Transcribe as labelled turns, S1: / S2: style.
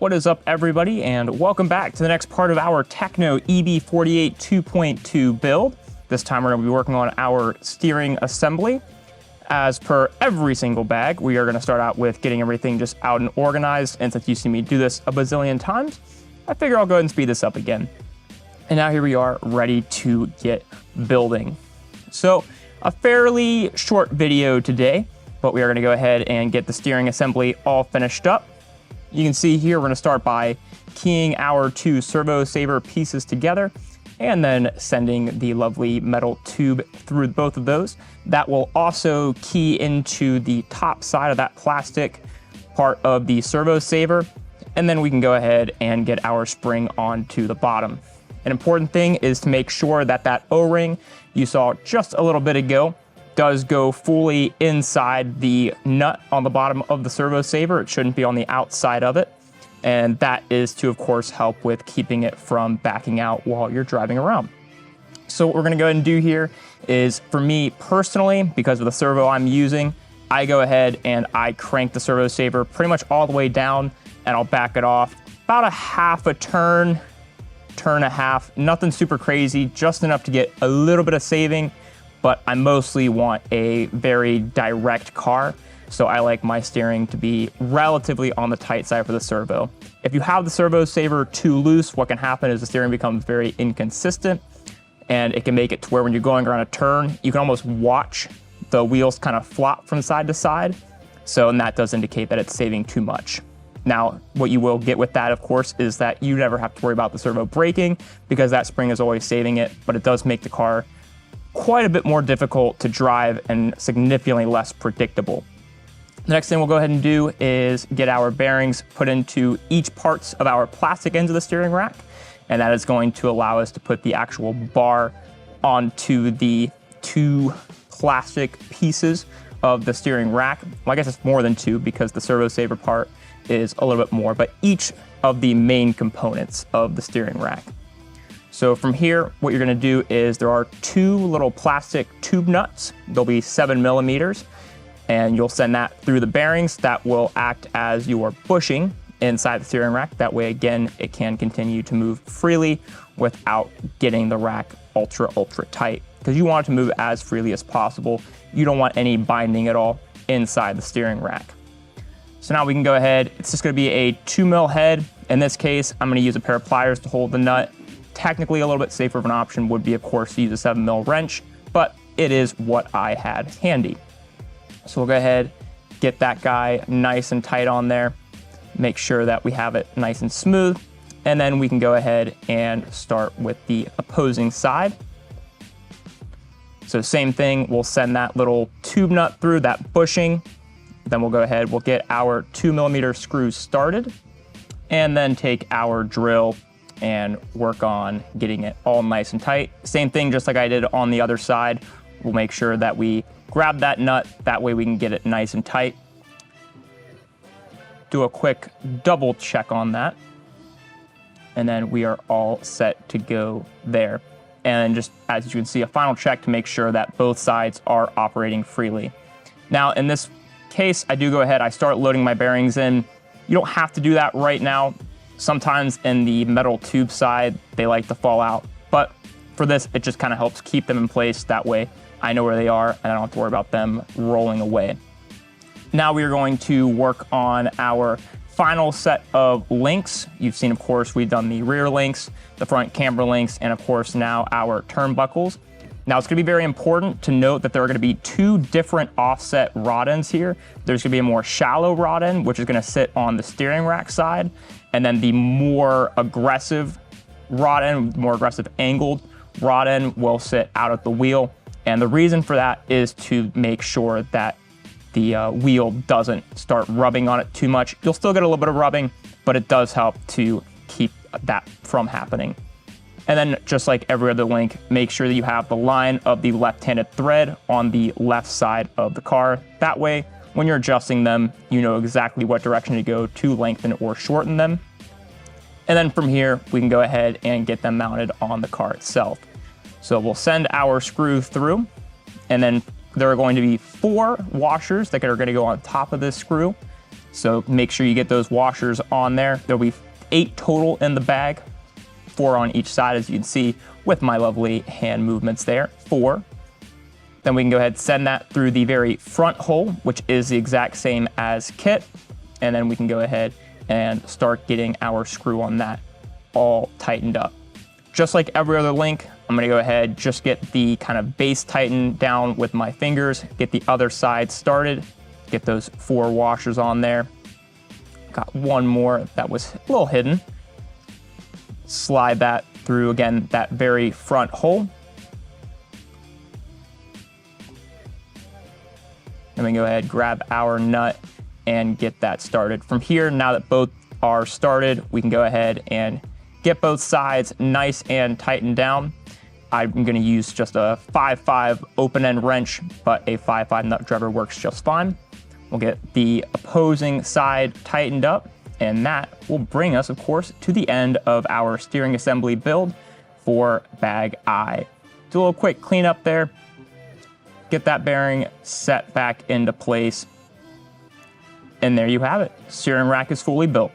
S1: What is up, everybody, and welcome back to the next part of our Tekno EB48 2.2 build. This time we're going to be working on our steering assembly. As per every single bag, we are going to start out with getting everything just out and organized, and since you see me do this a bazillion times, I figure I'll go ahead and speed this up again. And now here we are, ready to get building. So, a fairly short video today, but we are going to go ahead and get the steering assembly all finished up. You can see here we're going to start by keying our two servo saver pieces together and then sending the lovely metal tube through both of those. That will also key into the top side of that plastic part of the servo saver, and then we can go ahead and get our spring onto the bottom. An important thing is to make sure that that O-ring you saw just a little bit ago does go fully inside the nut on the bottom of the servo saver. It shouldn't be on the outside of it. And that is to, of course, help with keeping it from backing out while you're driving around. So what we're gonna go ahead and do here is, for me personally, because of the servo I'm using, I go ahead and I crank the servo saver pretty much all the way down, and I'll back it off about a half a turn, turn and a half, nothing super crazy, just enough to get a little bit of saving, but I mostly want a very direct car, so I like my steering to be relatively on the tight side for the servo. If you have the servo saver too loose, what can happen is the steering becomes very inconsistent, and it can make it to where when you're going around a turn, you can almost watch the wheels kind of flop from side to side, and that does indicate that it's saving too much. Now, what you will get with that, of course, is that you never have to worry about the servo braking because that spring is always saving it, but it does make the car quite a bit more difficult to drive and significantly less predictable. The next thing we'll go ahead and do is get our bearings put into each parts of our plastic ends of the steering rack, and that is going to allow us to put the actual bar onto the two plastic pieces of the steering rack. Well, I guess it's more than two because the servo saver part is a little bit more, but each of the main components of the steering rack. So from here, what you're gonna do is there are two little plastic tube nuts. They'll be 7 millimeters, and you'll send that through the bearings. That will act as your bushing inside the steering rack. That way, again, it can continue to move freely without getting the rack ultra tight, because you want it to move as freely as possible. You don't want any binding at all inside the steering rack. So now we can go ahead, it's just gonna be a 2 mil head. In this case, I'm gonna use a pair of pliers to hold the nut. Technically, a little bit safer of an option would be, of course, to use a 7 mil wrench, but it is what I had handy. So we'll go ahead, get that guy nice and tight on there, make sure that we have it nice and smooth, and then we can go ahead and start with the opposing side. So same thing, we'll send that little tube nut through, that bushing, then we'll go ahead, we'll get our 2 millimeter screws started, and then take our drill and work on getting it all nice and tight. Same thing, just like I did on the other side. We'll make sure that we grab that nut, that way we can get it nice and tight. Do a quick double check on that, and then we are all set to go there. And just as you can see, a final check to make sure that both sides are operating freely. Now, in this case, I do go ahead, I start loading my bearings in. You don't have to do that right now. Sometimes in the metal tube side, they like to fall out, but for this, it just kind of helps keep them in place. That way I know where they are and I don't have to worry about them rolling away. Now we are going to work on our final set of links. You've seen, of course, we've done the rear links, the front camber links, and of course now our turnbuckles. Now it's gonna be very important to note that there are gonna be two different offset rod ends here. There's gonna be a more shallow rod end, which is gonna sit on the steering rack side, and then the more aggressive rod end, more aggressive angled rod end will sit out at the wheel. And the reason for that is to make sure that the wheel doesn't start rubbing on it too much. You'll still get a little bit of rubbing, but it does help to keep that from happening. And then just like every other link, make sure that you have the line of the left-handed thread on the left side of the car. That way, when you're adjusting them, you know exactly what direction to go to lengthen or shorten them. And then from here, we can go ahead and get them mounted on the car itself. So we'll send our screw through, and then there are going to be 4 washers that are going to go on top of this screw. So make sure you get those washers on there. There'll be 8 total in the bag, 4 on each side, as you can see with my lovely hand movements there, 4. Then we can go ahead and send that through the very front hole, which is the exact same as kit. And then we can go ahead and start getting our screw on that all tightened up. Just like every other link, I'm gonna go ahead, just get the kind of base tightened down with my fingers, get the other side started, get those 4 washers on there. Got one more that was a little hidden. Slide that through, again, that very front hole. Then we can go ahead, grab our nut and get that started. From here, now that both are started, we can go ahead and get both sides nice and tightened down. I'm gonna use just a 5.5 open end wrench, but a 5.5 nut driver works just fine. We'll get the opposing side tightened up, and that will bring us, of course, to the end of our steering assembly build for bag I. Do a little quick cleanup there. Get that bearing set back into place. And there you have it. Steering rack is fully built.